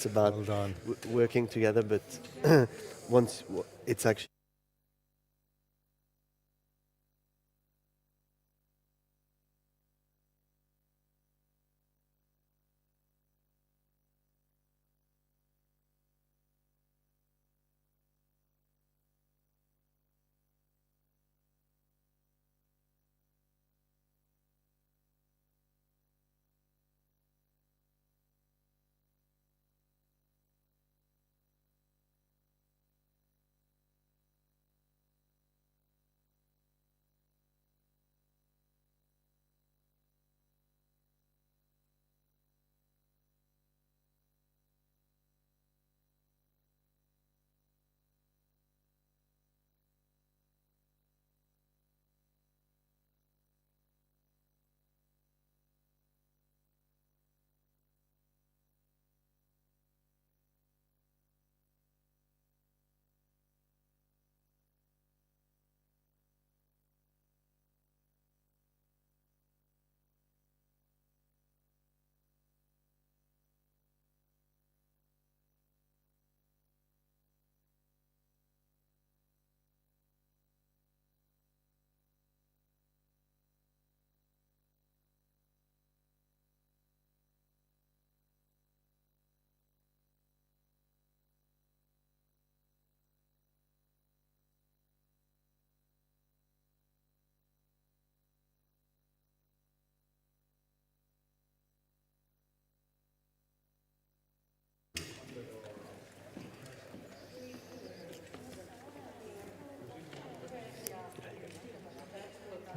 it's about working together, but once it's actually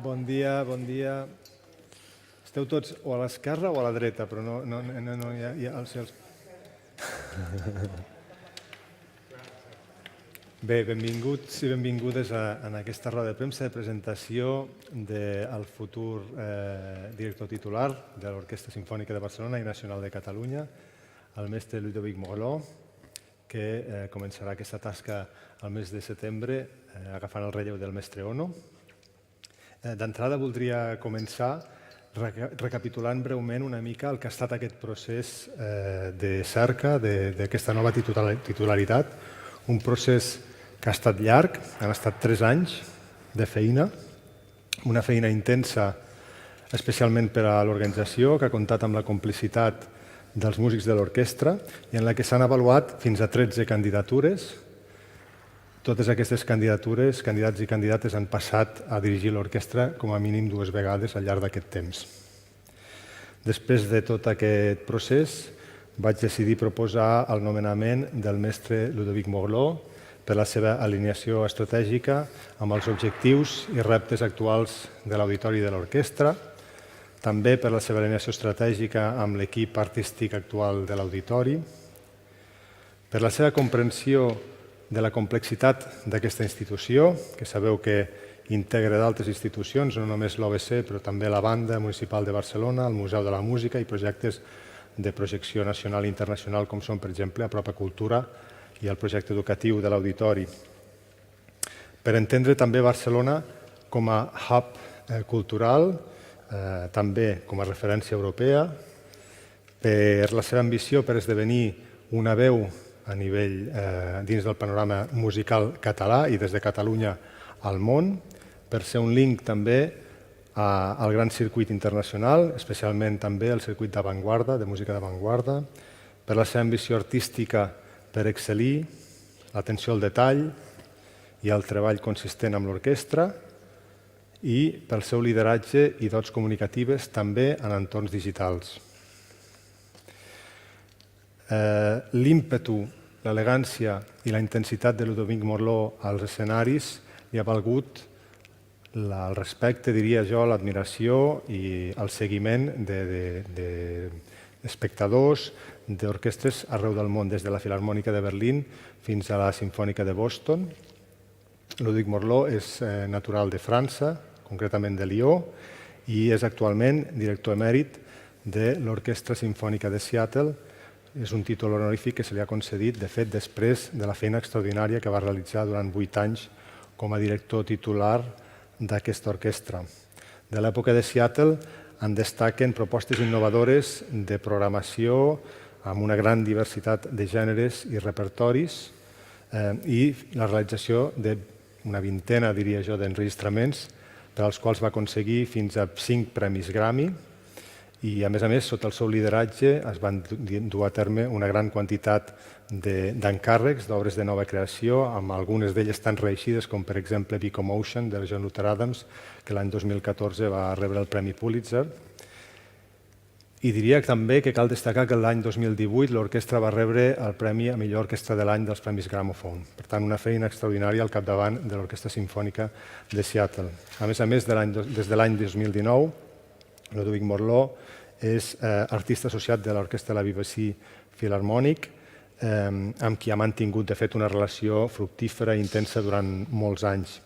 Bon dia, bon dia. Esteu tots o a l'esquerra o a la dreta, però no hi ha els cels. Bé, benvinguts i benvingudes en aquesta roda de premsa de presentació del futur director titular de l'Orquestra Simfònica de Barcelona i Nacional de Catalunya, el mestre Ludovic Morlot, que començarà aquesta tasca al mes de setembre agafant el relleu del mestre Ono. D'entrada voldria començar recapitulant breument una mica el que ha estat aquest procés de cerca d'aquesta nova titularitat, un procés que ha estat llarg, han estat 3 anys de feina, una feina intensa especialment per a l'organització, que ha comptat amb la complicitat dels músics de l'orquestra i en la que s'han avaluat fins a 13 candidatures. Totes aquestes candidatures, candidats i candidates, han passat a dirigir l'orquestra com a mínim 2 vegades al llarg d'aquest temps. Després de tot aquest procés, vaig decidir proposar el nomenament del mestre Ludovic Morlot per la seva alineació estratègica amb els objectius i reptes actuals de l'auditori de l'orquestra, també per la seva alineació estratègica amb l'equip artístic actual de l'auditori, per la seva comprensió de la complexitat d'aquesta institució, que sabeu que integra d'altres institucions, no només l'OBC, però també la Banda Municipal de Barcelona, el Museu de la Música i projectes de projecció nacional i internacional, com són, per exemple, Apropa Cultura i el projecte educatiu de l'Auditori. Per entendre també Barcelona com a hub cultural, també com a referència europea, per la seva ambició per esdevenir una veu a nivell dins del panorama musical català i des de Catalunya al món, per ser un link també al gran circuit internacional, especialment també el circuit d'avantguarda, de música d'avantguarda, per la seva ambició artística per excel·lir, l'atenció al detall i el treball consistent amb l'orquestra i pel seu lideratge i dots comunicatives també en entorns digitals. L'ímpetu, l'elegància i la intensitat de Ludovic Morlot als escenaris li ha valgut el respecte, diria jo, l'admiració i el seguiment d'espectadors d'orquestres arreu del món, des de la Filharmònica de Berlín fins a la Simfònica de Boston. Ludovic Morlot és natural de França, concretament de Lió, i és actualment director emèrit de l'Orquestra Simfònica de Seattle. És un títol honorífic que se li ha concedit, de fet, després de la feina extraordinària que va realitzar durant 8 anys com a director titular d'aquesta orquestra. De l'època de Seattle en destaquen propostes innovadores de programació amb una gran diversitat de gèneres i repertoris i la realització d'una vintena, diria jo, d'enregistraments per als quals va aconseguir fins a 5 premis Grammy i, a més, sota el seu lideratge es van dur a terme una gran quantitat d'encàrrecs d'obres de nova creació, amb algunes d'elles tan reeixides com, per exemple, Ecomotion, de John Luther Adams, que l'any 2014 va rebre el Premi Pulitzer. I diria també que cal destacar que l'any 2018 l'orquestra va rebre el Premi a millor orquestra de l'any dels Premis Gramophone. Per tant, una feina extraordinària al capdavant de l'Orquestra Simfònica de Seattle. A més, des de l'any 2019, Ludovic Morlot és artista associat de l'Orquestra de la BBC Philharmonic, amb qui ha mantingut, de fet, una relació fructífera i intensa durant molts anys.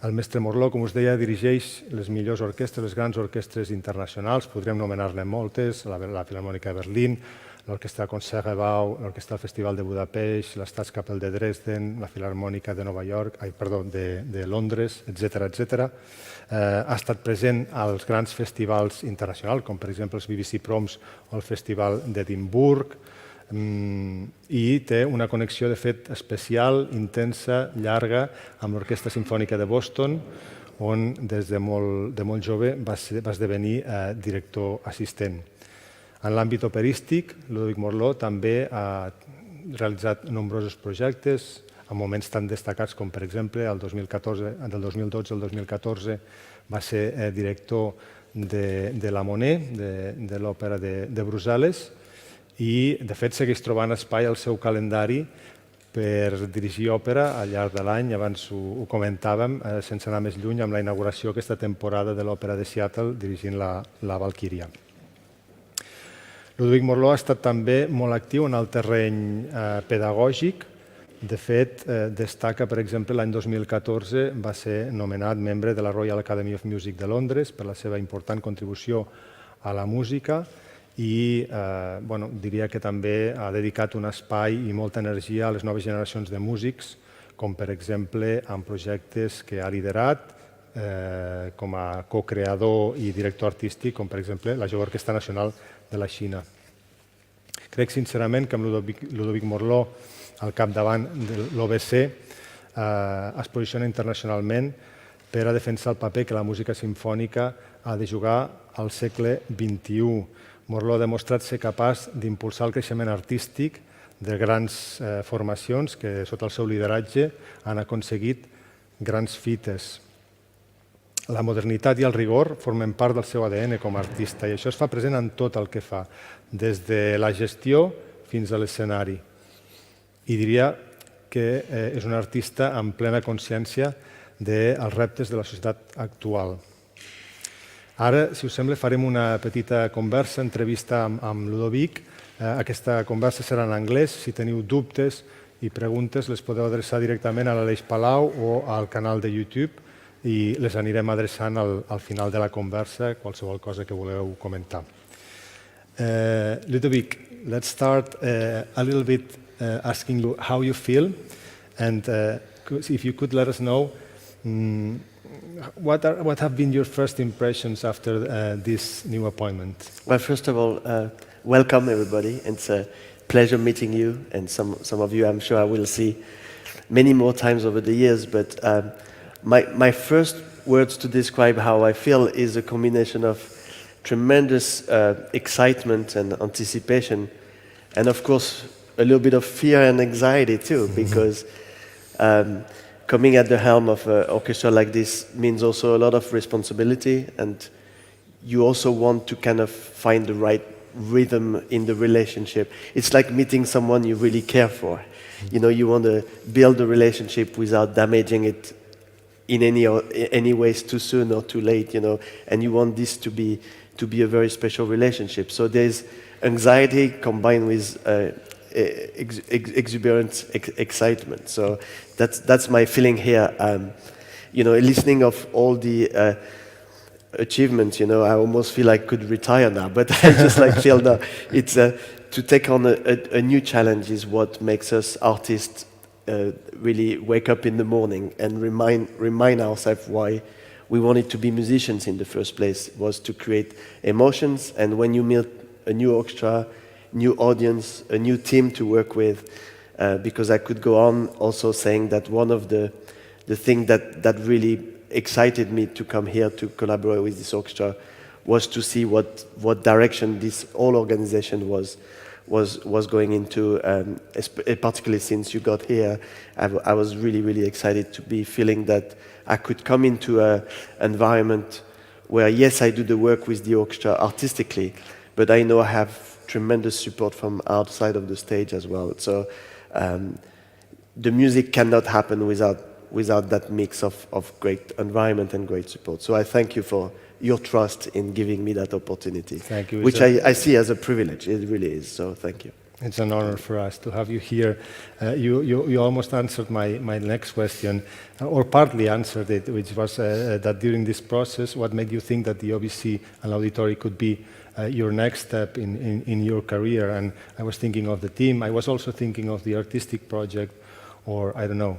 El mestre Morlot, com us deia, dirigeix les millors orquestres, les grans orquestres internacionals, podríem anomenar-ne moltes, la Filharmònica de Berlín, l'Orquestra Concertgebouw, l'Orquestra del Festival de Budapest, l'Staatskapelle de Dresden, la Filharmònica de Londres, etc. Ha estat present als grans festivals internacionals, com per exemple els BBC Proms o el Festival d'Edimburg, i té una connexió, de fet, especial, intensa, llarga, amb l'Orquestra Simfònica de Boston, on des de molt jove va esdevenir director assistent. En l'àmbit operístic, Ludovic Morlot també ha realitzat nombrosos projectes, en moments tan destacats com, per exemple, del 2012 al 2014 va ser director de la Monet, de l'òpera de Brussel·les, i, de fet, segueix trobant espai al seu calendari per dirigir òpera al llarg de l'any. Abans ho comentàvem, sense anar més lluny, amb la inauguració aquesta temporada de l'Òpera de Seattle dirigint la Valquíria. Ludovic Morlot ha estat també molt actiu en el terreny pedagògic. De fet, destaca, per exemple, l'any 2014 va ser nomenat membre de la Royal Academy of Music de Londres per la seva important contribució a la música i diria que també ha dedicat un espai i molta energia a les noves generacions de músics, com per exemple en projectes que ha liderat com a co-creador i director artístic, com per exemple la Jove Orquestra Nacional de la Xina. Crec sincerament que amb Ludovic Morlot al capdavant de l'OBC es posiciona internacionalment per a defensar el paper que la música simfònica ha de jugar al segle XXI. Morlot ha demostrat ser capaç d'impulsar el creixement artístic de grans formacions que, sota el seu lideratge, han aconseguit grans fites. La modernitat i el rigor formen part del seu ADN com a artista i això es fa present en tot el que fa, des de la gestió fins a l'escenari. I diria que és un artista amb plena consciència dels reptes de la societat actual. Ara, si us sembla, farem una petita conversa, entrevista amb Ludovic. Aquesta conversa serà en anglès. Si teniu dubtes i preguntes, les podeu adreçar directament a l'Aleix Palau o al canal de YouTube i les anirem adreçant al final de la conversa, qualsevol cosa que voleu comentar. Ludovic, let's start a little bit asking you how you feel and if you could let us know what have been your first impressions after this new appointment? Well, first of all, welcome everybody. It's a pleasure meeting you, and some of you I'm sure I will see many more times over the years. But my first words to describe how I feel is a combination of tremendous excitement and anticipation, and of course a little bit of fear and anxiety too, because coming at the helm of an orchestra like this means also a lot of responsibility, and you also want to kind of find the right rhythm in the relationship. It's like meeting someone you really care for. You know, you want to build a relationship without damaging it in any ways too soon or too late, you know, and you want this to be a very special relationship. So there's anxiety combined with exuberant excitement. So that's my feeling here. You know, listening of all the achievements, you know, I almost feel I could retire now, but I just feel now it's to take on a new challenge is what makes us artists really wake up in the morning and remind ourselves why we wanted to be musicians in the first place, was to create emotions. And when you meet a new orchestra, new audience, a new team to work with, because I could go on also saying that one of the thing that really excited me to come here to collaborate with this orchestra was to see what direction this whole organization was going into, particularly since you got here. I was really excited to be feeling that I could come into an environment where, yes, I do the work with the orchestra artistically, but I know I have tremendous support from outside of the stage as well. So the music cannot happen without that mix of great environment and great support. So I thank you for your trust in giving me that opportunity, thank you. Which I see as a privilege. It really is. So thank you. It's an honor for us to have you here. You almost answered my next question, or partly answered it, which was that during this process, what made you think that the OBC and Auditory could be your next step in your career? And I was thinking of the team. I was also thinking of the artistic project, or I don't know,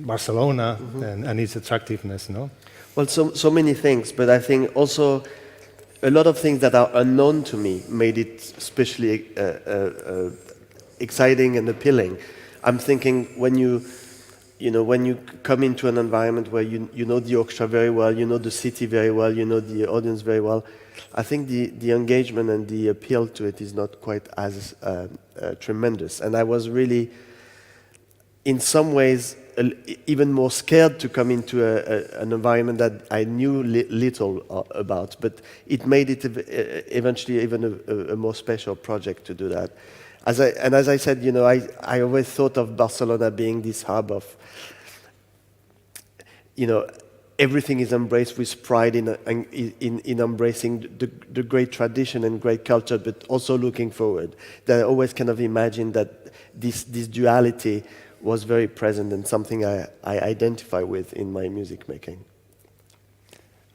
Barcelona and its attractiveness, no? Well, so many things, but I think also a lot of things that are unknown to me made it especially exciting and appealing. I'm thinking when you come into an environment where you know the orchestra very well, you know the city very well, you know the audience very well, I think the engagement and the appeal to it is not quite as tremendous. And I was really, in some ways, even more scared to come into an environment that I knew little about, but it made it eventually even a more special project to do that. As I said, I always thought of Barcelona being this hub of, everything is embraced with pride in embracing the great tradition and great culture, but also looking forward. That I always kind of imagined that this duality was very present and something I identify with in my music making.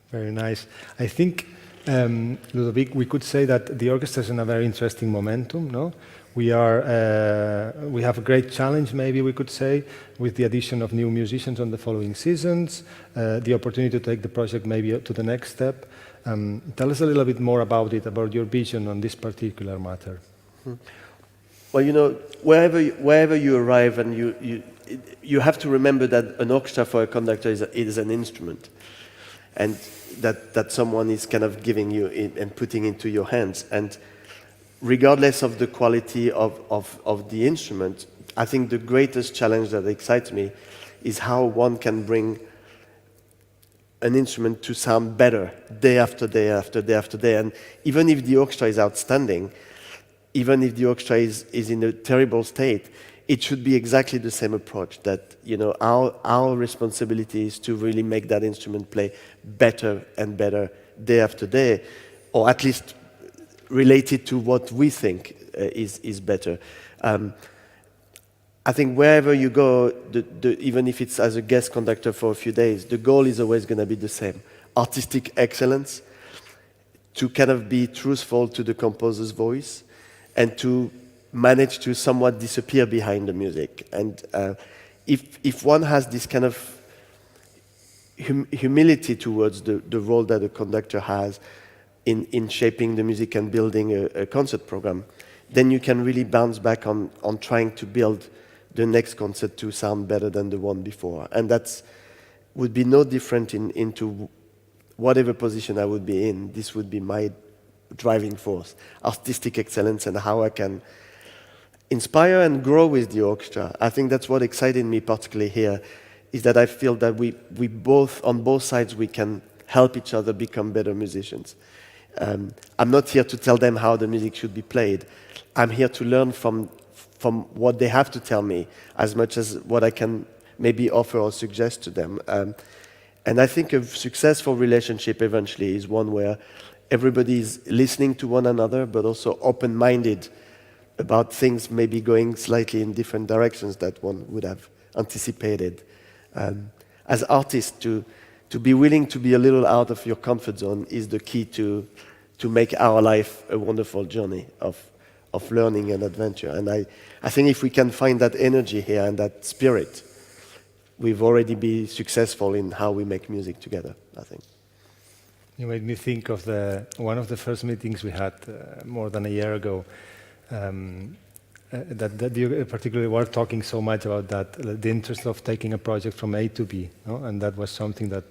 Very nice. I think, Ludovic, we could say that the orchestra is in a very interesting momentum, no? We have a great challenge, maybe we could say, with the addition of new musicians on the following seasons, the opportunity to take the project maybe to the next step. Tell us a little bit more about it, about your vision on this particular matter. Well, wherever you arrive, and you have to remember that an orchestra for a conductor is an instrument, and that someone is kind of giving you and putting into your hands. And regardless of the quality of the instrument, I think the greatest challenge that excites me is how one can bring an instrument to sound better day after day after day after day. And even if the orchestra is outstanding, even if the orchestra is in a terrible state, it should be exactly the same approach, that our responsibility is to really make that instrument play better and better day after day, or at least related to what we think is better. I think wherever you go, even if it's as a guest conductor for a few days, the goal is always going to be the same: artistic excellence, to kind of be truthful to the composer's voice, and to manage to somewhat disappear behind the music. And if one has this kind of humility towards the role that a conductor has in shaping the music and building a concert program, then you can really bounce back on trying to build the next concert to sound better than the one before. And that would be no different into whatever position I would be in. This would be my driving force: artistic excellence, and how I can inspire and grow with the orchestra. I think that's what excited me particularly here, is that I feel that we both, on both sides, we can help each other become better musicians. I'm not here to tell them how the music should be played. I'm here to learn from what they have to tell me, as much as what I can maybe offer or suggest to them. And I think a successful relationship eventually is one where everybody is listening to one another, but also open-minded about things maybe going slightly in different directions that one would have anticipated. As artists, to be willing to be a little out of your comfort zone is the key to make our life a wonderful journey of learning and adventure. And I think if we can find that energy here and that spirit, we've already been successful in how we make music together, I think. You made me think of one of the first meetings we had more than a year ago. that you particularly were talking so much about that, the interest of taking a project from A to B, no? And that was something that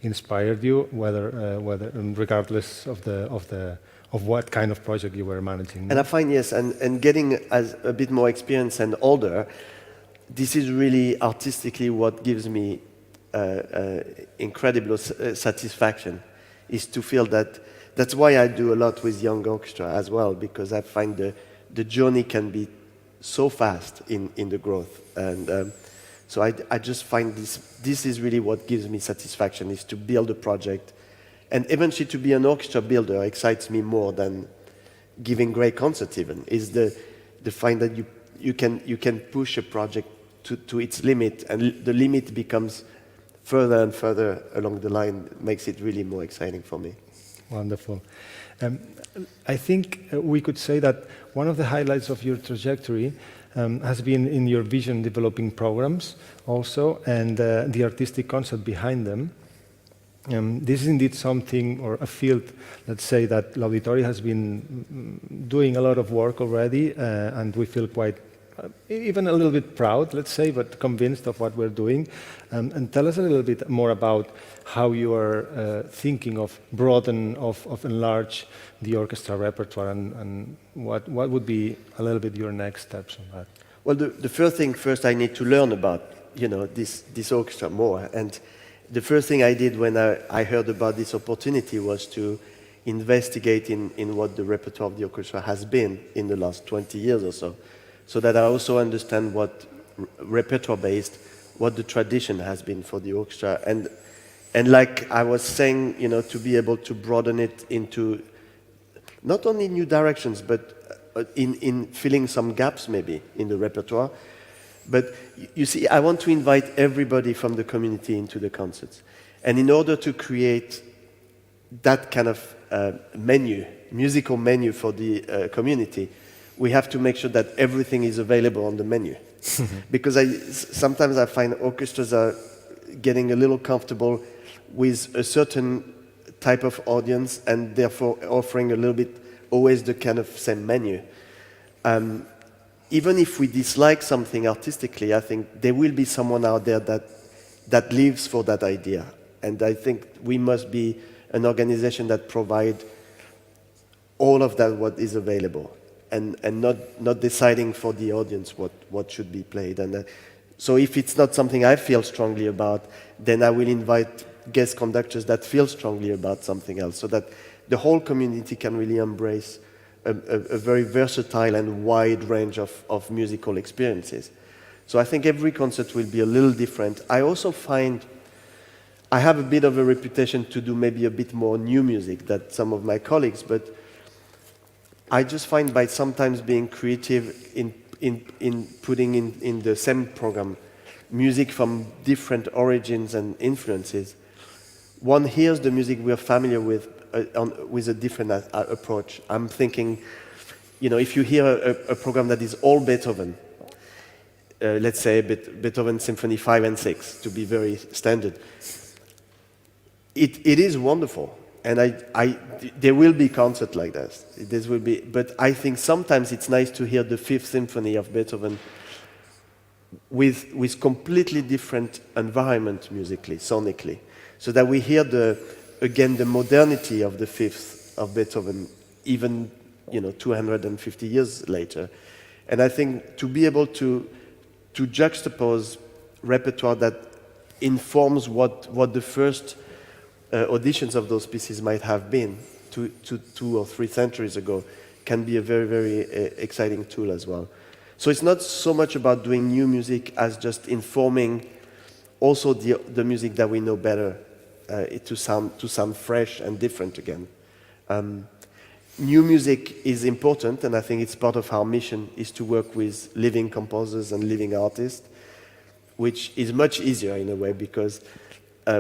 inspired you, whether regardless of what kind of project you were managing. And I find, yes, and getting as a bit more experience and older, this is really artistically what gives me incredible satisfaction, is to feel that. That's why I do a lot with young orchestra as well, because I find the journey can be so fast in the growth. And so I just find this is really what gives me satisfaction, is to build a project. And eventually to be an orchestra builder excites me more than giving great concerts even, is the find that you can push a project to its limit, and the limit becomes further and further along the line, makes it really more exciting for me. Wonderful. I think we could say that one of the highlights of your trajectory has been in your vision developing programs also, and the artistic concept behind them. This is indeed something, or a field, let's say, that L'Auditori has been doing a lot of work already, and we feel quite, even a little bit proud, let's say, but convinced of what we're doing. And tell us a little bit more about how you are thinking of broaden, of enlarge the orchestra repertoire, and what would be a little bit your next steps on that? Well, the first thing I need to learn about, this orchestra more. And the first thing I did when I heard about this opportunity was to investigate in what the repertoire of the orchestra has been in the last 20 years or so that I also understand what repertoire-based, what the tradition has been for the orchestra. And like I was saying, to be able to broaden it into not only new directions, but in filling some gaps maybe in the repertoire. But you see, I want to invite everybody from the community into the concerts. And in order to create that kind of musical menu for the community, we have to make sure that everything is available on the menu. Because sometimes I find orchestras are getting a little comfortable with a certain type of audience, and therefore offering a little bit always the kind of same menu. Even if we dislike something artistically, I think there will be someone out there that lives for that idea. And I think we must be an organization that provide all of that, what is available, and not deciding for the audience what should be played. And so if it's not something I feel strongly about, then I will invite guest conductors that feel strongly about something else, so that the whole community can really embrace a very versatile and wide range of musical experiences. So I think every concert will be a little different. I also find I have a bit of a reputation to do maybe a bit more new music than some of my colleagues, but I just find by sometimes being creative in putting in the same program music from different origins and influences, one hears the music we're familiar with a different approach. I'm thinking, if you hear a program that is all Beethoven, let's say Beethoven Symphony 5 and 6, to be very standard, it is wonderful. And there will be concerts like this. But I think sometimes it's nice to hear the Fifth Symphony of Beethoven with completely different environment musically, sonically, so that we hear the modernity of the Fifth of Beethoven, even 250 years later. And I think to be able to juxtapose repertoire that informs what the first auditions of those pieces might have been 2 or 3 centuries ago can be a very, very exciting tool as well. So it's not so much about doing new music as just informing also the music that we know better to sound fresh and different again. New music is important, and I think it's part of our mission is to work with living composers and living artists, which is much easier in a way because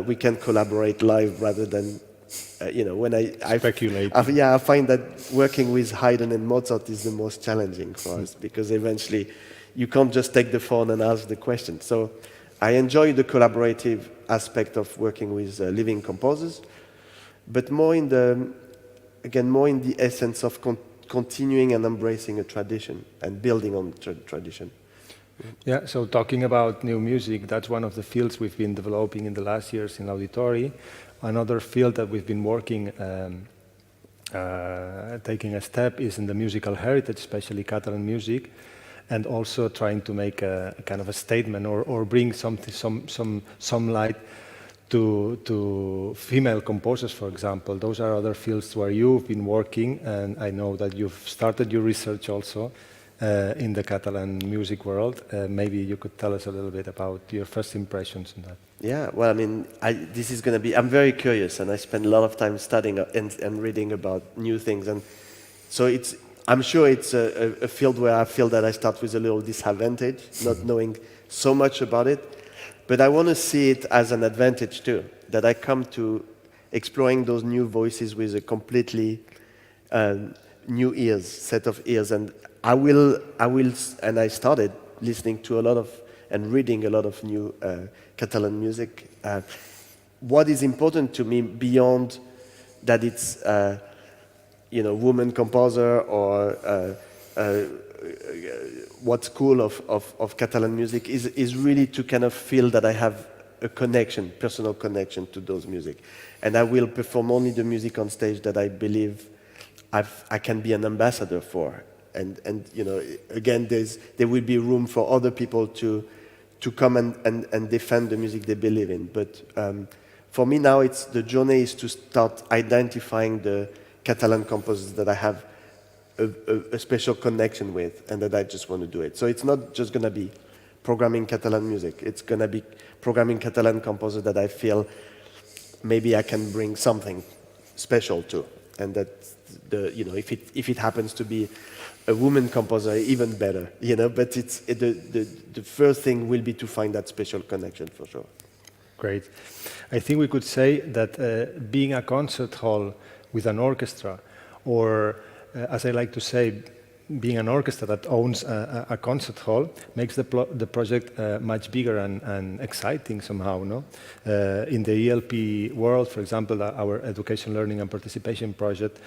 we can collaborate live rather than, when I speculate. I find that working with Haydn and Mozart is the most challenging for us because eventually you can't just take the phone and ask the question. So I enjoy the collaborative aspect of working with living composers, but more in the essence of continuing and embracing a tradition and building on tradition. Yeah, so talking about new music, that's one of the fields we've been developing in the last years in Auditori. Another field that we've been working, taking a step, is in the musical heritage, especially Catalan music, and also trying to make a kind of a statement or bring some light to female composers, for example. Those are other fields where you've been working, and I know that you've started your research also in the Catalan music world. Maybe you could tell us a little bit about your first impressions on that. Yeah, well, I mean, this is going to be, I'm very curious, and I spend a lot of time studying and reading about new things, and so I'm sure it's a field where I feel that I start with a little disadvantage, not knowing so much about it, but I want to see it as an advantage too, that I come to exploring those new voices with a completely new set of ears, and and I started listening to a lot of and reading a lot of new Catalan music. What is important to me beyond that it's woman composer or what's cool of Catalan music is really to kind of feel that I have a connection, personal connection to those music, and I will perform only the music on stage that I believe I can be an ambassador for. And again, there will be room for other people to come and defend the music they believe in. But for me now, the journey is to start identifying the Catalan composers that I have a special connection with, and that I just want to do it. So it's not just going to be programming Catalan music. It's going to be programming Catalan composers that I feel maybe I can bring something special to, and that if it happens to be a woman composer, even better, but the first thing will be to find that special connection for sure. Great. I think we could say that being a concert hall with an orchestra, or as I like to say, being an orchestra that owns a concert hall, makes the project much bigger and exciting somehow, no? In the ELP world, for example, our Education, Learning and Participation project,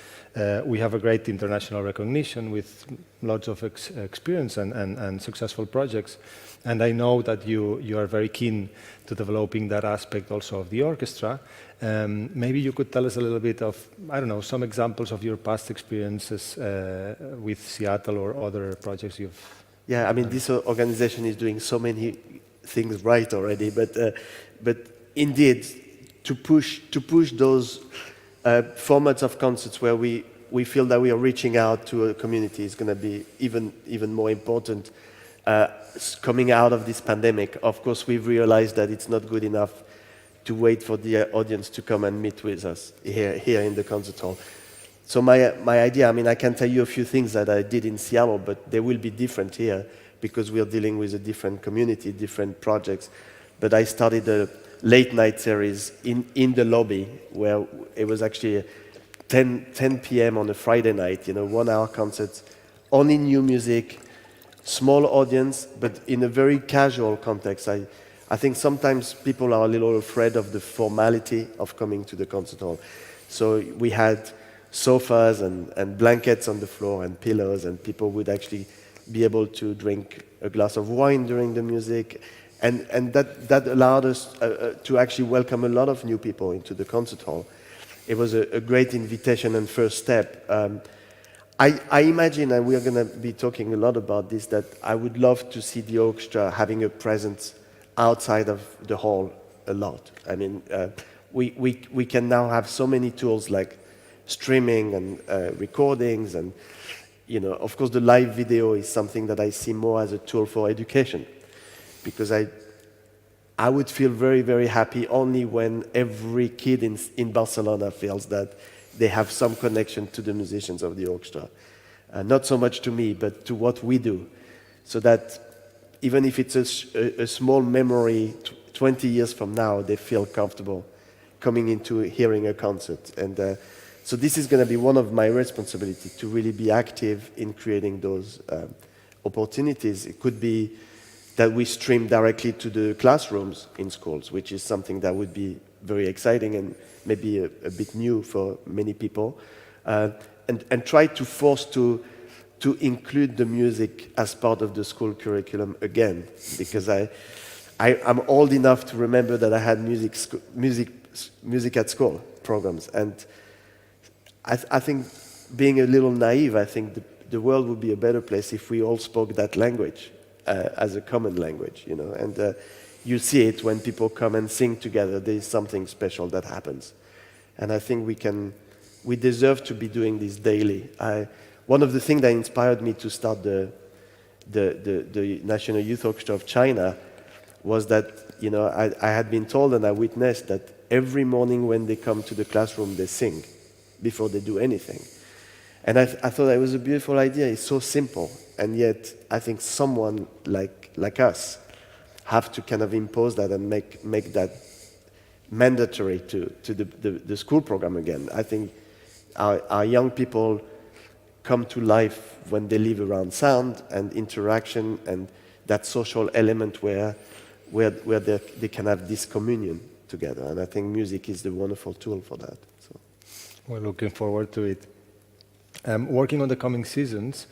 we have a great international recognition with lots of experience and successful projects. And I know that you are very keen to developing that aspect also of the orchestra. Maybe you could tell us a little bit of, I don't know, some examples of your past experiences with Seattle or other projects you've... Yeah, I mean, this organization is doing so many things right already, but indeed, to push those formats of concerts where we feel that we are reaching out to a community is going to be even more important. Coming out of this pandemic, of course, we've realized that it's not good enough to wait for the audience to come and meet with us here in the concert hall. So my idea, I mean, I can tell you a few things that I did in Seattle, but they will be different here because we're dealing with a different community, different projects. But I started a late night series in the lobby where it was actually 10 p.m. on a Friday night, 1 hour concerts, only new music, small audience, but in a very casual context. I think sometimes people are a little afraid of the formality of coming to the concert hall. So we had sofas and blankets on the floor and pillows, and people would actually be able to drink a glass of wine during the music. And that allowed us to actually welcome a lot of new people into the concert hall. It was a great invitation and first step. I imagine, and we are going to be talking a lot about this, that I would love to see the orchestra having a presence outside of the hall a lot. I mean, we can now have so many tools like streaming and recordings, and of course the live video is something that I see more as a tool for education, because I would feel very, very happy only when every kid in Barcelona feels that they have some connection to the musicians of the orchestra. Not so much to me, but to what we do. So that even if it's a small memory, 20 years from now, they feel comfortable coming into hearing a concert. And so this is going to be one of my responsibilities, to really be active in creating those opportunities. It could be that we stream directly to the classrooms in schools, which is something that would be very exciting and maybe a bit new for many people. and try to force to include the music as part of the school curriculum again, because I'm old enough to remember that I had music at school programs, and I think, being a little naive, I think the world would be a better place if we all spoke that language as a common language, you know. And you see it when people come and sing together. There is something special that happens, and I think we deserve to be doing this daily. One of the things that inspired me to start the National Youth Orchestra of China was that, you know, I had been told and I witnessed that every morning when they come to the classroom, they sing before they do anything. And I thought that was a beautiful idea. It's so simple, and yet I think someone like us have to kind of impose that and make that mandatory to the school program again. I think our young people come to life when they live around sound and interaction and that social element where they can have this communion together. And I think music is the wonderful tool for that. So. We're looking forward to it. Working on the coming seasons,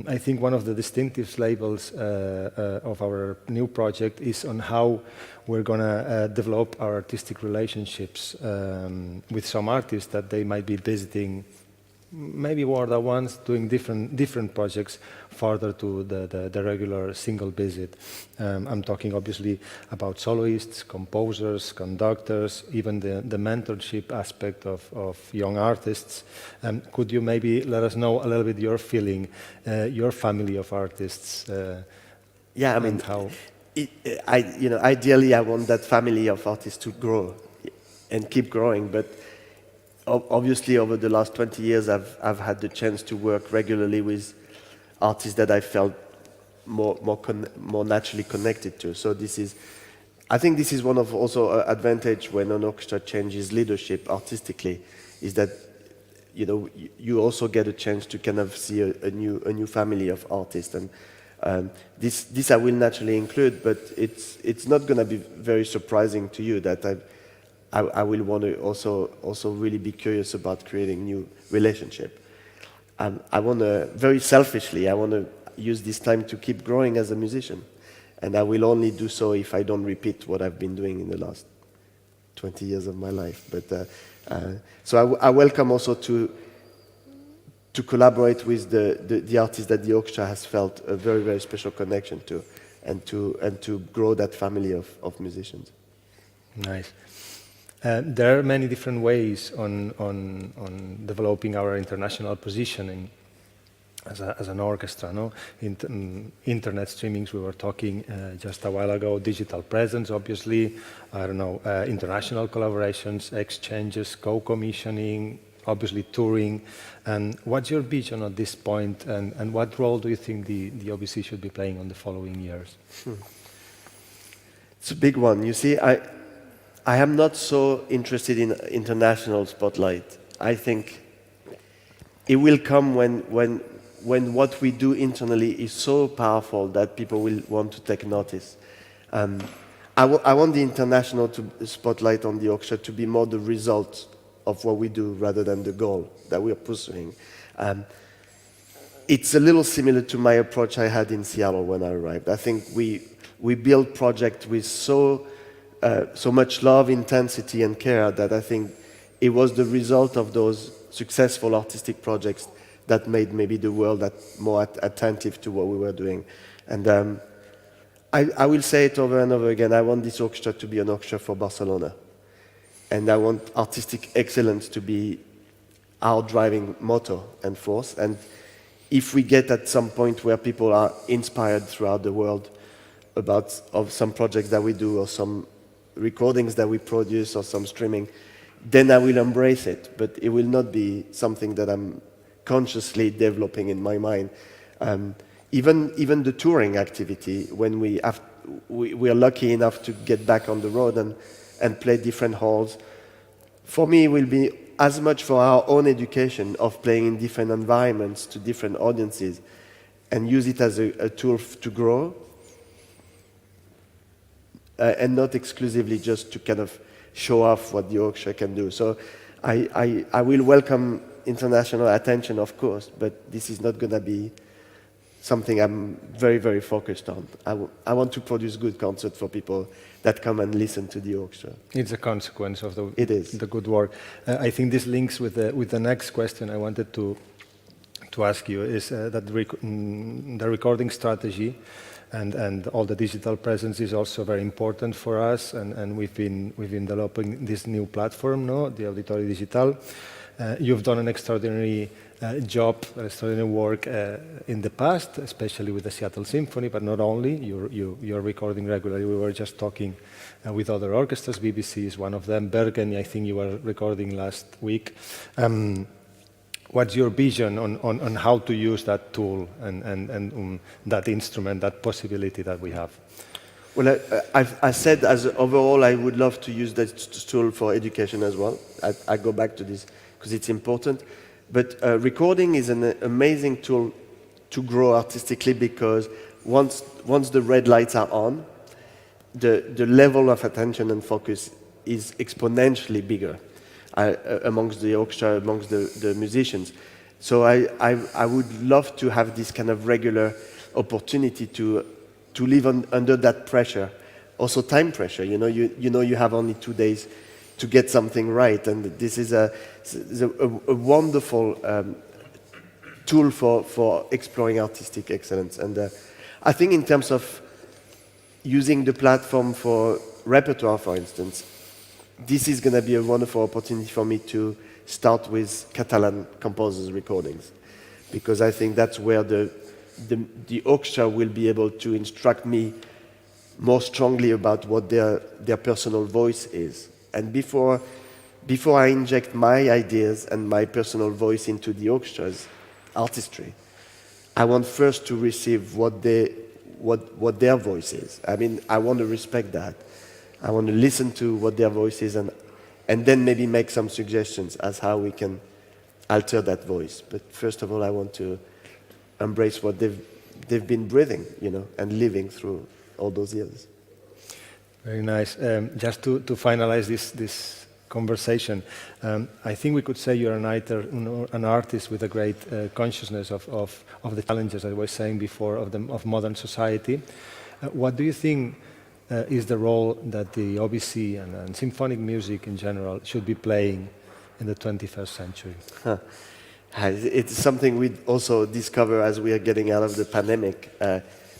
I think one of the distinctive labels of our new project is on how we're going to develop our artistic relationships with some artists that they might be visiting, maybe Roda once, doing different projects further to the regular single visit. I'm talking obviously about soloists, composers, conductors, even the mentorship aspect of young artists. Could you maybe let us know a little bit your feeling, your family of artists? Yeah, I mean, how ideally I want that family of artists to grow and keep growing, but obviously, over the last 20 years, I've had the chance to work regularly with artists that I felt more naturally connected to. So I think this is one of also an advantage when an orchestra changes leadership artistically, is that, you know, you also get a chance to kind of see a new family of artists, and this I will naturally include, but it's not going to be very surprising to you that I will want to also really be curious about creating new relationship. I want to, very selfishly, I want to use this time to keep growing as a musician. And I will only do so if I don't repeat what I've been doing in the last 20 years of my life. But so I welcome also to collaborate with the artists that the orchestra has felt a very, very special connection to, and to grow that family of musicians. Nice. There are many different ways on developing our international positioning as an orchestra. No? Internet streamings, we were talking just a while ago, digital presence, obviously, I don't know, international collaborations, exchanges, co-commissioning, obviously touring. And what's your vision at this point, and what role do you think the OBC should be playing on the following years? It's a big one. You see, I am not so interested in international spotlight. I think it will come when what we do internally is so powerful that people will want to take notice. I want the international spotlight on the orchestra to be more the result of what we do rather than the goal that we are pursuing. It's a little similar to my approach I had in Seattle when I arrived. I think we built projects with so much love, intensity, and care that I think it was the result of those successful artistic projects that made maybe the world more attentive to what we were doing. And I will say it over and over again, I want this orchestra to be an orchestra for Barcelona. And I want artistic excellence to be our driving motto and force. And if we get at some point where people are inspired throughout the world of some projects that we do, or some recordings that we produce, or some streaming, then I will embrace it. But it will not be something that I'm consciously developing in my mind. Even the touring activity, when we are lucky enough to get back on the road and play different halls, for me it will be as much for our own education of playing in different environments to different audiences, and use it as a tool to grow, and not exclusively just to kind of show off what the orchestra can do. So I will welcome international attention, of course, but this is not going to be something I'm very, very focused on. I want to produce good concerts for people that come and listen to the orchestra. It's a consequence of It is. the good work. I think this links with the next question I wanted to ask you, is that the recording strategy and all the digital presence is also very important for us, and we've been developing this new platform, no, the Auditorio Digital. You've done an extraordinary job, extraordinary work in the past, especially with the Seattle Symphony, but not only. You're recording regularly. We were just talking with other orchestras. BBC is one of them. Bergen, I think you were recording last week. What's your vision on how to use that tool and that instrument, that possibility that we have? Well, I said as overall I would love to use that tool for education as well. I go back to this because it's important. But recording is an amazing tool to grow artistically, because once the red lights are on, the level of attention and focus is exponentially bigger amongst the orchestra, amongst the musicians. So I would love to have this kind of regular opportunity to live under that pressure, also time pressure. You have only 2 days to get something right, and this is a wonderful tool for exploring artistic excellence. And I think in terms of using the platform for repertoire, for instance, this is going to be a wonderful opportunity for me to start with Catalan composers' recordings, because I think that's where the orchestra will be able to instruct me more strongly about what their personal voice is. And before I inject my ideas and my personal voice into the orchestra's artistry, I want first to receive what their voice is. I mean, I want to respect that. I want to listen to what their voice is, and then maybe make some suggestions as how we can alter that voice. But first of all, I want to embrace what they've been breathing, and living through all those years. Very nice. Just to finalize this conversation, I think we could say you're an artist with a great consciousness of the challenges I was saying before of modern society. What do you think is the role that the OBC and symphonic music in general should be playing in the 21st century? It's something we also discover as we are getting out of the pandemic,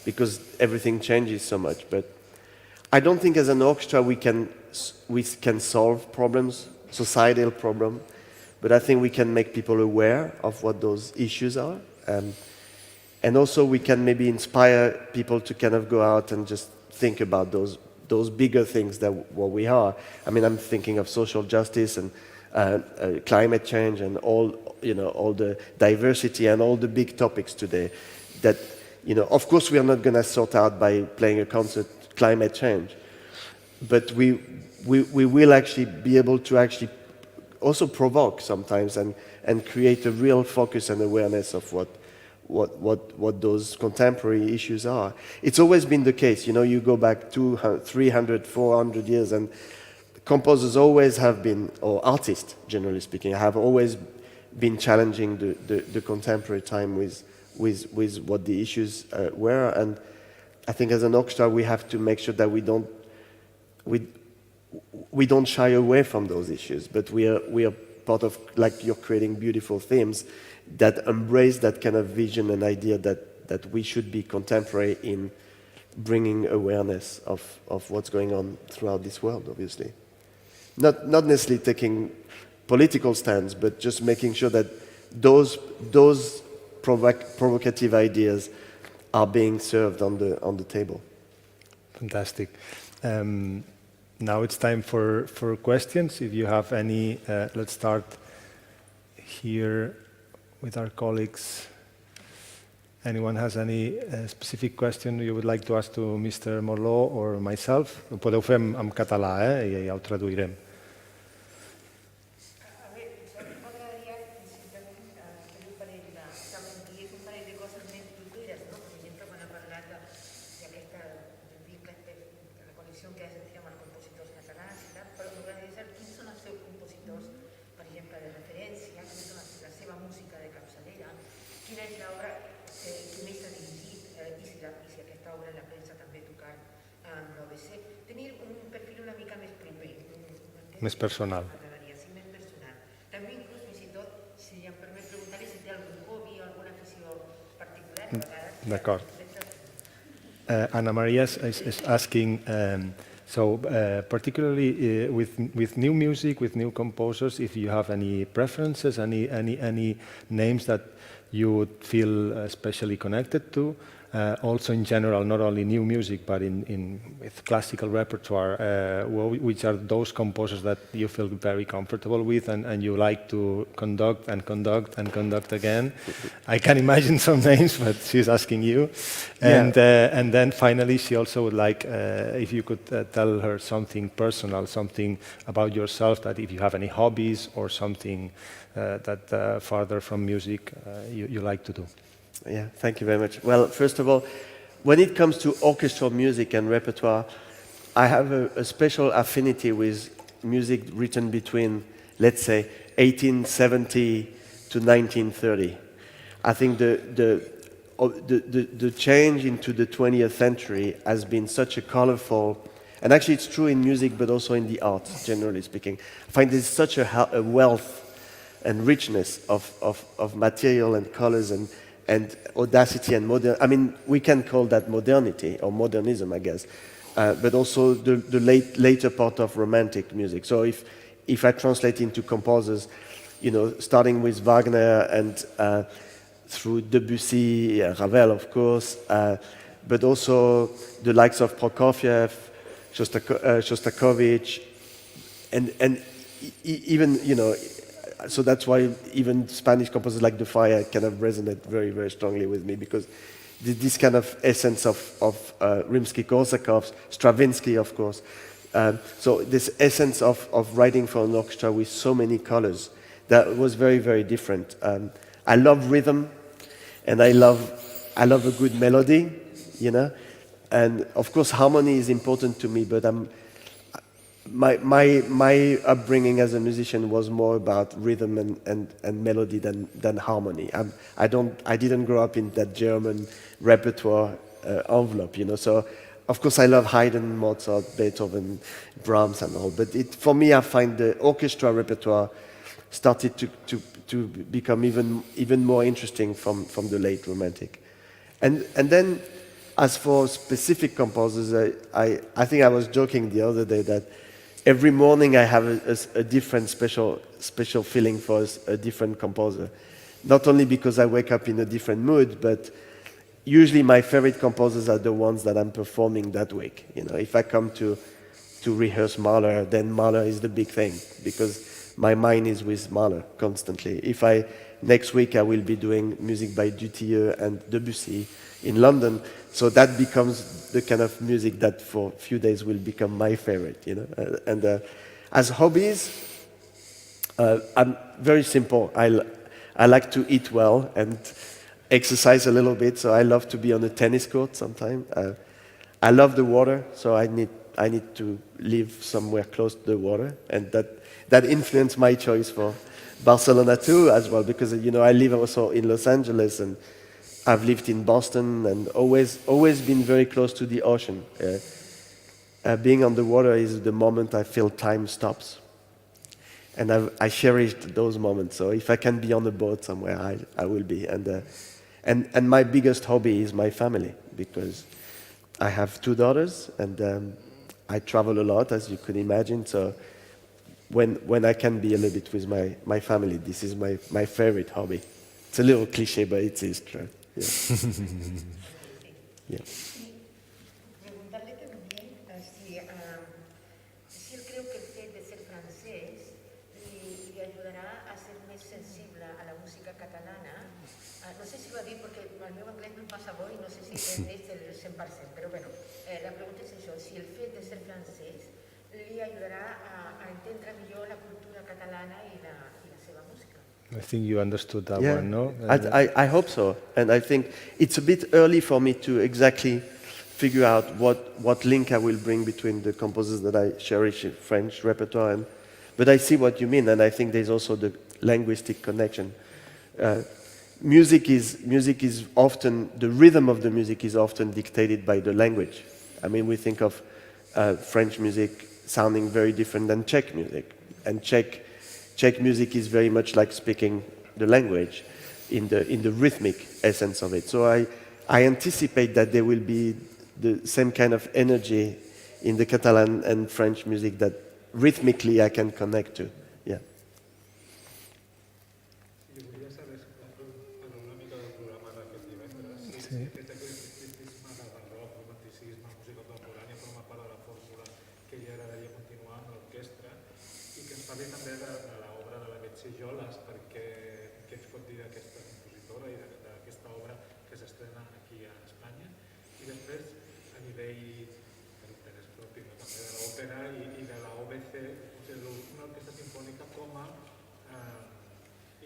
because everything changes so much. But I don't think as an orchestra we can solve problems, societal problems, but I think we can make people aware of what those issues are. And also we can maybe inspire people to kind of go out and just think about those bigger things that what we are. I mean, I'm thinking of social justice and climate change and all the diversity and all the big topics today that, of course we are not going to sort out by playing a concert climate change, but we will actually be able to actually also provoke sometimes and create a real focus and awareness of what those contemporary issues are. It's always been the case, you go back 200, 300, 400 years, and composers always have been, or artists generally speaking, have always been challenging the contemporary time with what the issues were. And I think as an orchestra we have to make sure that we don't shy away from those issues, but we are part of, like, you're creating beautiful themes that embrace that kind of vision and idea that we should be contemporary in bringing awareness of what's going on throughout this world, obviously. Not necessarily taking political stands, but just making sure that those provocative ideas are being served on the table. Fantastic. Now it's time for questions. If you have any, let's start here with our colleagues. Anyone has any specific question you would like to ask to Mr. Morlot or myself? Ho podeu fer en català, i ja ho traduirem. Quins són els seus compositors, per exemple, de referència? Quins són els Més personal. M'agradaria, sí, més personal. També inclús, fins i tot, si em permet preguntar-li si té algun hobby o alguna afició particular, a vegades... D'acord. Anna Maria is asking, particularly with new music, with new composers, if you have any preferences, any names that you would feel especially connected to, also in general, not only new music, but with classical repertoire, which are those composers that you feel very comfortable with and you like to conduct and conduct and conduct again. I can imagine some names, but she's asking you. And then finally, she also would like if you could tell her something personal, something about yourself, that if you have any hobbies or something that farther from music you like to do. Yeah, thank you very much. Well, first of all, when it comes to orchestral music and repertoire, I have a special affinity with music written between, let's say, 1870 to 1930. I think the change into the 20th century has been such a colorful, and actually it's true in music, but also in the arts, generally speaking. I find there's such a wealth and richness of material and colors and audacity and modern. I mean, we can call that modernity or modernism, I guess, but also the later part of romantic music. So if I translate into composers, you know, starting with Wagner and through Debussy, Ravel, of course, but also the likes of Prokofiev, Shostakovich, and even, you know. So that's why even Spanish composers like the Fire kind of resonate very, very strongly with me, because this kind of essence of Rimsky-Korsakov, Stravinsky, of course. So this essence of writing for an orchestra with so many colors, that was very, very different. I love rhythm, and I love a good melody, you know. And of course, harmony is important to me, but my upbringing as a musician was more about rhythm and melody than harmony. I didn't grow up in that German repertoire envelope, you know. So of course I love Haydn, Mozart, Beethoven, Brahms and all. But for me, I find the orchestra repertoire started to become even more interesting from the late Romantic. And then as for specific composers, I think I was joking the other day that every morning I have a different special feeling for a different composer. Not only because I wake up in a different mood, but usually my favorite composers are the ones that I'm performing that week. You know, if I come to rehearse Mahler, then Mahler is the big thing, because my mind is with Mahler constantly. Next week I will be doing music by Dutilleux and Debussy in London, so that becomes the kind of music that for a few days will become my favorite, you know. And as hobbies, I'm very simple. I like to eat well and exercise a little bit, so I love to be on a tennis court sometime. I love the water, so I need to live somewhere close to the water, and that influenced my choice for Barcelona too, as well, because, you know, I live also in Los Angeles, and I've lived in Boston, and always been very close to the ocean. Being on the water is the moment I feel time stops, and I cherished those moments. So if I can be on a boat somewhere, I will be. And my biggest hobby is my family, because I have 2 daughters, and I travel a lot, as you could imagine. So when I can be a little bit with my family, this is my favorite hobby. It's a little cliche, but it is true. Yeah. Yeah. Preguntarle también si él cree que el fet de ser francés le ayudará a ser més sensible a la música catalana. No sé si ho ha dit perquè el meu anglès no em passa bo i no sé si és el 100%, però bueno, la pregunta és això, si el fet de ser francès li ajudarà a entendre millor la cultura catalana i la seva música. I think you understood that one, no? I hope so. And I think it's a bit early for me to exactly figure out what link I will bring between the composers that I cherish in French repertoire. But I see what you mean, and I think there's also the linguistic connection. Music is often, the rhythm of the music is often dictated by the language. I mean, we think of French music sounding very different than Czech music. And Czech music is very much like speaking the language in the rhythmic essence of it. So I anticipate that there will be the same kind of energy in the Catalan and French music that rhythmically I can connect to. Yeah.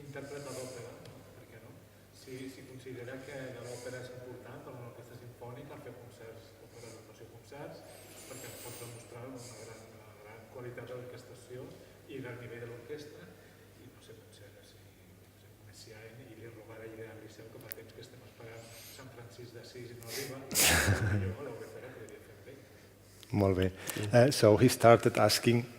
Interpreta d'òpera, per què no? Si considera que l'òpera és important per una orquestra sinfònica, fer concerts, òperes d'actuació concerts, perquè ens pot demostrar una gran qualitat de l'orquestració i del nivell de l'orquestra, i no sé, potser si Messiaen i li robaré al Liceu que fa temps que estem esperant Sant Francisc d'Assís i no arriba, jo l'òpera podria fer bé. Molt bé. So he started asking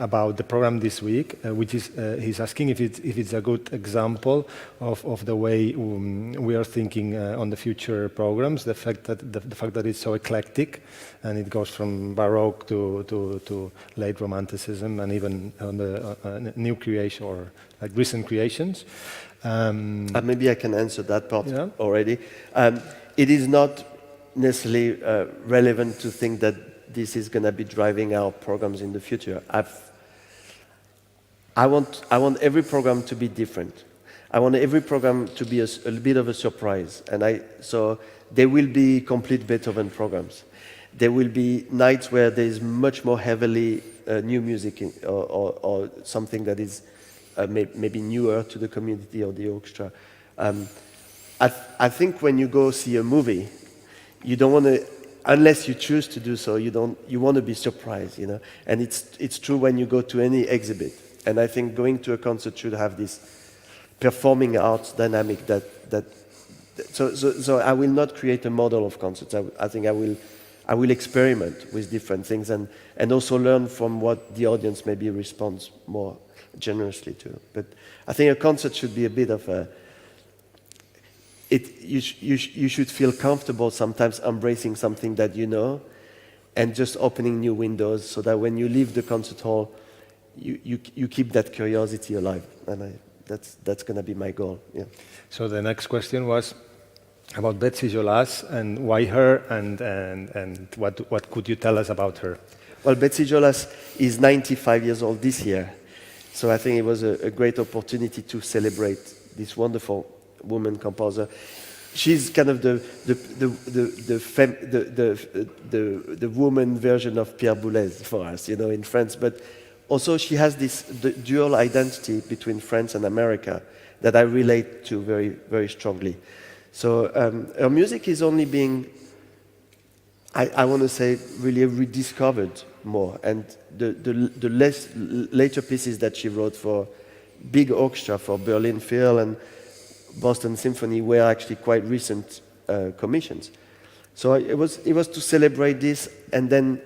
about the program this week, which is he's asking if it's a good example of the way we are thinking on the future programs. The fact that it's so eclectic, and it goes from Baroque to late Romanticism, and even on the new creation or like recent creations. Maybe I can answer that part already. It is not necessarily relevant to think that this is going to be driving our programs in the future. I want every program to be different. I want every program to be a bit of a surprise. So there will be complete Beethoven programs. There will be nights where there is much more heavily new music or something that is maybe newer to the community or the orchestra. I think when you go see a movie, you don't want to, unless you choose to do so, you want to be surprised, you know. And it's true when you go to any exhibit. And I think going to a concert should have this performing arts dynamic so I will not create a model of concerts. I think I will experiment with different things and also learn from what the audience maybe responds more generously to. But I think a concert should be a bit of a, you should feel comfortable sometimes embracing something that you know and just opening new windows so that when you leave the concert hall, you keep that curiosity alive. And that's going to be my goal. Yeah. So the next question was about Betsy Jolas and why her and what could you tell us about her? Well, Betsy Jolas is 95 years old this year. So I think it was a great opportunity to celebrate this wonderful woman composer. She's kind of the woman version of Pierre Boulez for us, you know, in France. But also she has this dual identity between France and America that I relate to very, very strongly. So her music is only being, I want to say, really rediscovered more. And the later pieces that she wrote for big orchestra, for Berlin Phil and Boston Symphony, were actually quite recent commissions. So it was to celebrate this, and then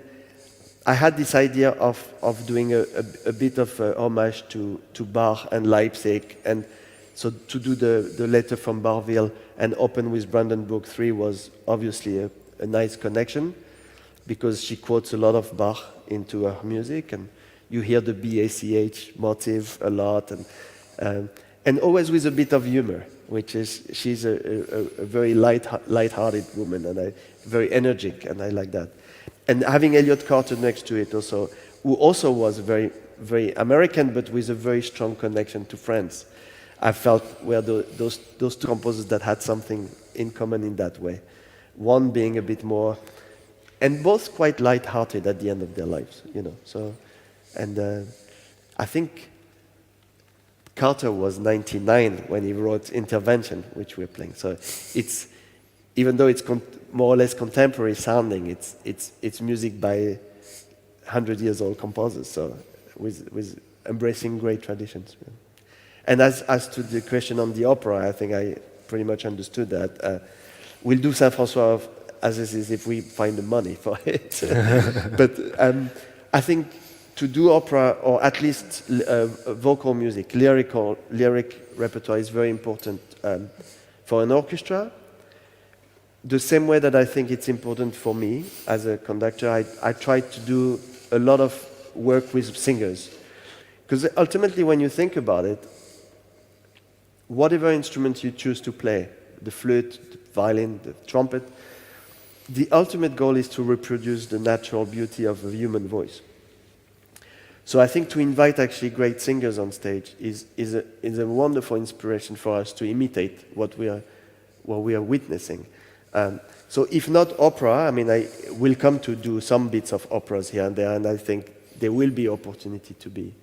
I had this idea of doing a bit of homage to Bach and Leipzig, and so to do the letter from Barville and open with Brandenburg 3 was obviously a nice connection, because she quotes a lot of Bach into her music, and you hear the BACH motive a lot, and always with a bit of humor, which is, she's a very light-hearted woman, and very energetic, and I like that. And having Elliot Carter next to it also, who also was very, very American, but with a very strong connection to France. I felt were those two composers that had something in common in that way. One being a bit more, and both quite light-hearted at the end of their lives, you know. So, and I think Carter was 99 when he wrote Intervention, which we're playing. So it's, even though it's more or less contemporary sounding, it's music by 100-year-old composers. So with embracing great traditions. Yeah. And as to the question on the opera, I think I pretty much understood that. We'll do Saint-François as this is if we find the money for it. But I think to do opera, or at least vocal music, lyric repertoire is very important for an orchestra. The same way that I think it's important for me as a conductor, I try to do a lot of work with singers. Because ultimately, when you think about it, whatever instrument you choose to play, the flute, the violin, the trumpet, the ultimate goal is to reproduce the natural beauty of a human voice. So I think to invite actually great singers on stage is a wonderful inspiration for us to imitate what we are witnessing. So if not opera, I mean, I will come to do some bits of operas here and there, and I think there will be opportunity to be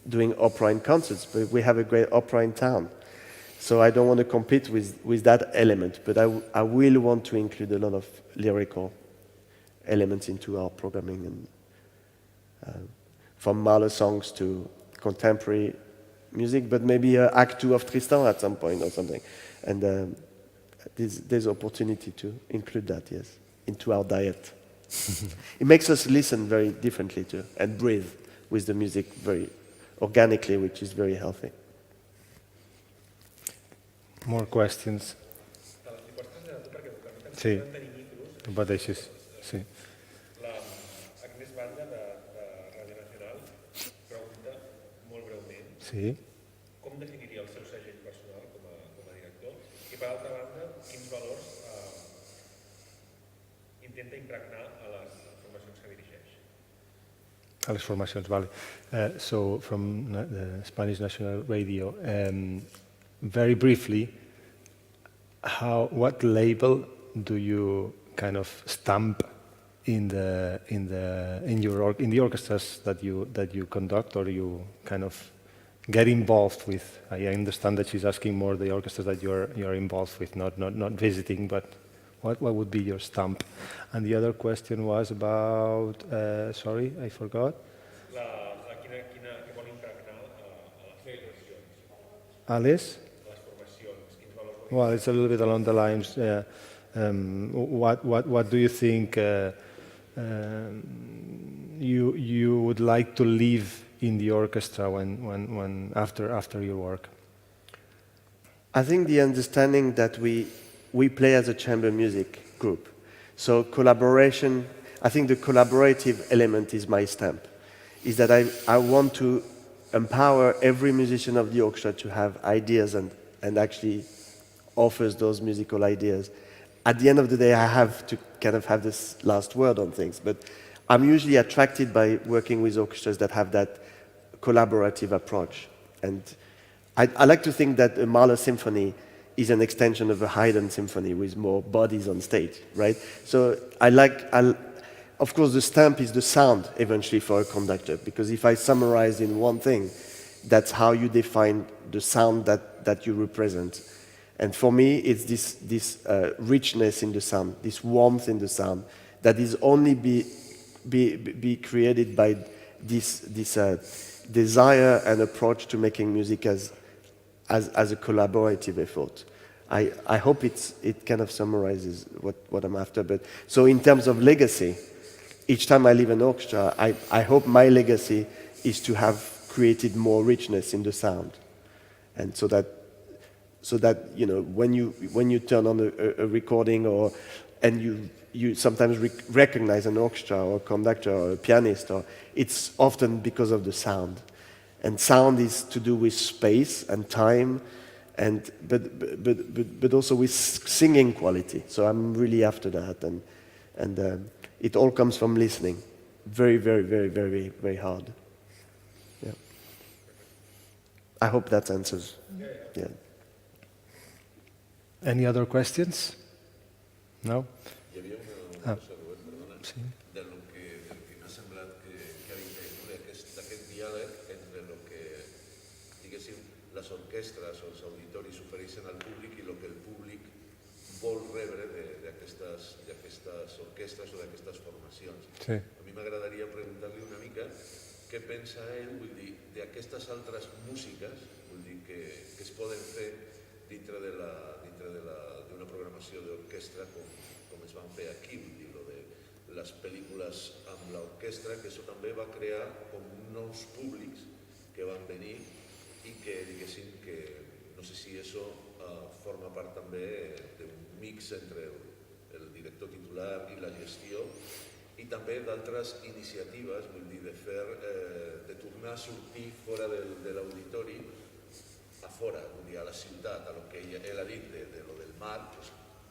doing opera in concerts, but we have a great opera in town. So I don't want to compete with that element, but I will want to include a lot of lyrical elements into our programming, and from Mahler songs to contemporary music, but maybe Act 2 of Tristan at some point or something. And there's opportunity to include that, yes, into our diet. It makes us listen very differently too, and breathe with the music very organically, which is very healthy. More questions? Sí, tu pateixis. Sí. Agnès Batlle, de Ràdio Nacional, pregunta molt breument Sí. com definiria el seu segell personal com a director i, per altra banda, quins valors intenta impregnar a les formacions que dirigeix. A les formacions, vale. So from the Spanish National Radio, very briefly, what label do you kind of stamp in the orchestras that you conduct, or you kind of get involved with? I understand that she's asking more the orchestras that you're involved with, not visiting, but what would be your stamp? And the other question was about, sorry, I forgot. Què vol impregnar a les formacions? Alice? Les formacions, quins valors vol impregnar? Well, it's a little bit along the lines. What do you think you would like to leave in the orchestra when after your work? I think the understanding that we play as a chamber music group. So collaboration, I think the collaborative element is my stamp. Is that I want to empower every musician of the orchestra to have ideas and actually offers those musical ideas. At the end of the day, I have to kind of have this last word on things, but I'm usually attracted by working with orchestras that have that collaborative approach. And I like to think that a Mahler symphony is an extension of a Haydn symphony with more bodies on stage, right? So of course, the stamp is the sound eventually for a conductor, because if I summarize in one thing, that's how you define the sound that you represent. And for me, it's this richness in the sound, this warmth in the sound, that is only be created by this desire and approach to making music as a collaborative effort. I hope it kind of summarizes what I'm after. But so in terms of legacy, each time I leave an orchestra, I hope my legacy is to have created more richness in the sound, and so that you know when you turn on a recording and you sometimes recognize an orchestra or a conductor or a pianist, or it's often because of the sound, and sound is to do with space and time, and but also with singing quality. So I'm really after that, and it all comes from listening, very, very, very, very, very hard. Yeah. I hope that answers. Yeah. Any other questions? No? Hi havia una cosa, Robert, perdona, Sí. del que m'ha semblat que ha d'incloure d'aquest diàleg entre el que, diguéssim, les orquestres o els auditoris ofereixen al públic i el que el públic vol rebre d'aquestes orquestres o d'aquestes formacions. Sí. A mi m'agradaria preguntar-li una mica què pensa ell, vull dir, d'aquestes altres músiques, vull dir, que es poden fer dintre d'una programació d'orquestra com és van fer aquí, vull dir, lo de les pel·lícules amb l'orquestra, que això també va crear com nous públics que van venir i que, diguéssim, que no sé si això forma part també d'un mix entre el director titular i la gestió, i també d'altres iniciatives, vull dir, de tornar a sortir fora de l'auditori, a fora, vull dir, a la ciutat, a lo que ell ha dit, de lo del mar,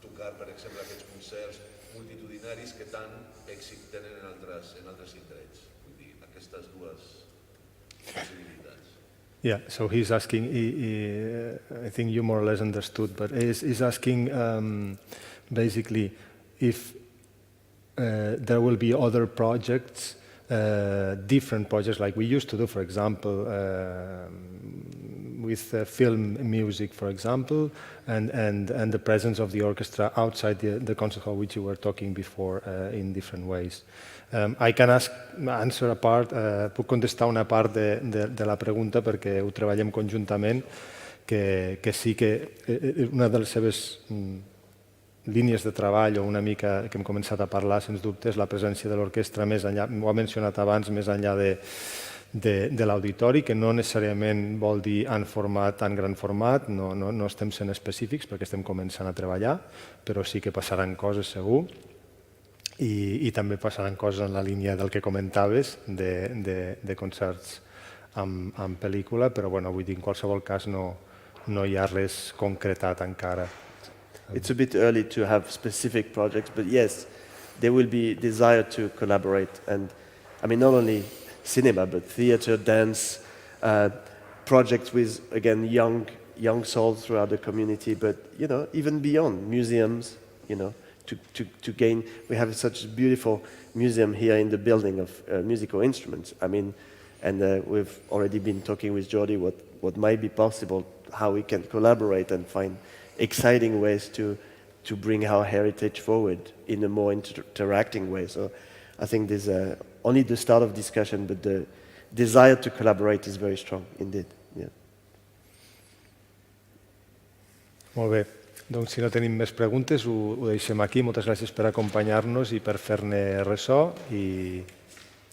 tocar, per exemple, aquests concerts multitudinaris que tant èxit tenen en altres indrets. Vull dir, aquestes dues possibilitats. Yeah, so he's asking, I think you more or less understood, but he's asking basically if there will be other projects, different projects like we used to do, for example, with film music, for example, and the presence of the orchestra outside the concert hall, which you were talking before, in different ways. I can answer a part, puc contestar una part de la pregunta perquè ho treballem conjuntament, que sí que una de les seves línies de treball o una mica que hem començat a parlar, sens dubte, és la presència de l'orquestra més enllà, ho ha mencionat abans, més enllà de l'auditori, que no necessàriament vol dir en gran format, no estem sent específics perquè estem començant a treballar, però sí que passaran coses segur, i també passaran coses en la línia del que comentaves de concerts amb pel·lícula, però vull dir, en qualsevol cas no hi ha res concretat encara. It's a bit early to have specific projects, but yes, there will be desire to collaborate. And I mean, not only cinema, but theater, dance, projects with, again, young souls throughout the community, but, even beyond, museums, to gain. We have such a beautiful museum here in the building of musical instruments. I mean, and we've already been talking with Jordi what might be possible, how we can collaborate and find exciting ways to bring our heritage forward in a more interacting way. So I think there's only the start of discussion, but the desire to collaborate is very strong indeed. Yeah. Molt bé. Doncs si no tenim més preguntes, ho deixem aquí. Moltes gràcies per acompanyar-nos i per fer-ne ressò i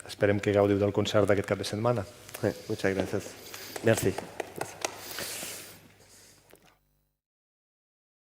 esperem que gaudiu del concert d'aquest cap de setmana. Muchas gracias. Merci.